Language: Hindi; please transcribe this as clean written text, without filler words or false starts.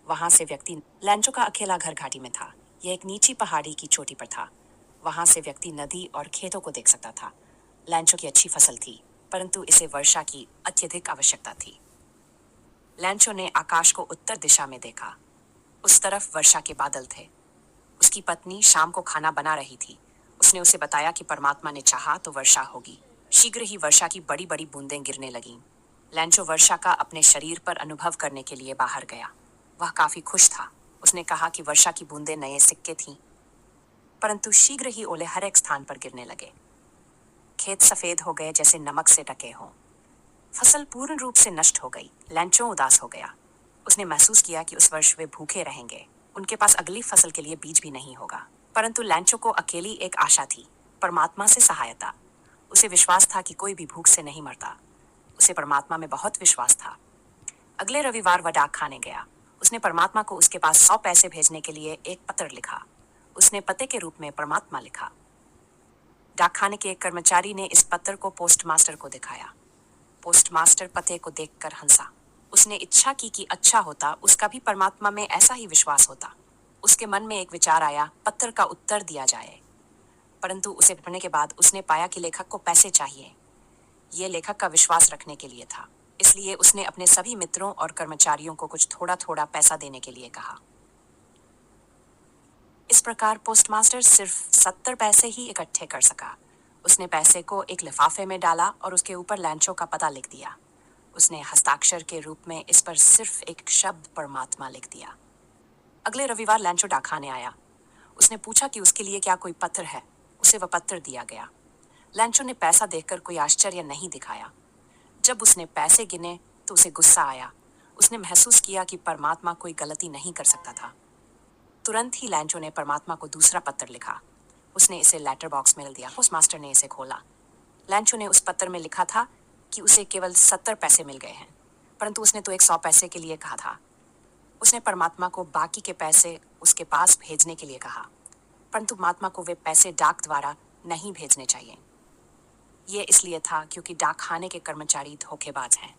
वहां से व्यक्ति लैंचो का अकेला घर घाटी में था। यह एक नीची पहाड़ी की चोटी पर था। वहां से व्यक्ति नदी और खेतों को देख सकता था। लैंचो की अच्छी फसल थी, परंतु इसे वर्षा की अत्यधिक आवश्यकता थी। लैंचो ने आकाश को उत्तर दिशा में देखा। उस तरफ वर्षा के बादल थे। उसकी पत्नी शाम को खाना बना रही थी। उसने उसे बताया कि परमात्मा ने चाहा तो वर्षा होगी। शीघ्र ही वर्षा की बड़ी बड़ी बूंदें गिरने लगीं। लैंचो वर्षा का अपने शरीर पर अनुभव करने के लिए बाहर गया। वह काफी खुश था। उसने कहा कि वर्षा की बूंदें नए सिक्के थीं, परंतु शीघ्र ही ओले हर एक स्थान पर गिरने लगे। खेत सफेद हो गए जैसे नमक से ढके हों। फसल पूर्ण रूप से नष्ट हो गई। लैंचो उदास हो गया। उसने महसूस किया कि उस वर्ष वे भूखे रहेंगे। उनके पास अगली फसल के लिए बीज भी नहीं होगा। परंतु लैंचो को अकेली एक आशा थी, परमात्मा से सहायता। उसे विश्वास था कि कोई भी भूख से नहीं मरता। उसे परमात्मा में बहुत विश्वास था। अगले रविवार वह डाक खाने गया। उसने परमात्मा को उसके पास 100 पैसे भेजने के लिए एक पत्र लिखा। उसने पते के रूप में परमात्मा लिखा। डाकखाने के एक कर्मचारी ने इस पत्र को पोस्टमास्टर को दिखाया। पोस्टमास्टर पते को देखकर हंसा। उसने इच्छा की कि अच्छा होता उसका भी परमात्मा में ऐसा ही विश्वास होता। उसके मन में एक विचार आया, पत्र का उत्तर दिया जाए। परंतु उसे पढ़ने के बाद उसने पाया कि लेखक को पैसे चाहिए। ये लेखक का विश्वास रखने के लिए था, इसलिए उसने अपने सभी मित्रों और कर्मचारियों को कुछ थोड़ा थोड़ा पैसा देने के लिए कहा। इस प्रकार पोस्टमास्टर सिर्फ 70 पैसे ही इकट्ठे कर सका। उसने पैसे को एक लिफाफे में डाला और उसके ऊपर लैंचो का पता लिख दिया। उसने हस्ताक्षर के रूप में इस पर सिर्फ एक शब्द परमात्मा लिख दिया। अगले रविवार लैंचो डाकखाने आया। उसने पूछा कि उसके लिए क्या कोई पत्र है। उसे वह पत्र दिया गया। लैंचो ने पैसा देखकर कोई आश्चर्य नहीं दिखाया। जब उसने पैसे गिने तो उसे गुस्सा आया। उसने महसूस किया कि परमात्मा कोई गलती नहीं कर सकता था। तुरंत ही लैंचो ने परमात्मा को दूसरा पत्र लिखा। उसने इसे लेटर बॉक्स में डाल दिया। पोस्टमास्टर ने इसे खोला। लैंचो ने उस पत्र में लिखा था कि उसे केवल 70 पैसे मिल गए हैं, परंतु उसने तो एक 100 पैसे के लिए कहा था। उसने परमात्मा को बाकी के पैसे उसके पास भेजने के लिए कहा, परंतु परमात्मा को वे पैसे डाक द्वारा नहीं भेजने चाहिए। ये इसलिए था क्योंकि डाकखाने के कर्मचारी धोखेबाज हैं।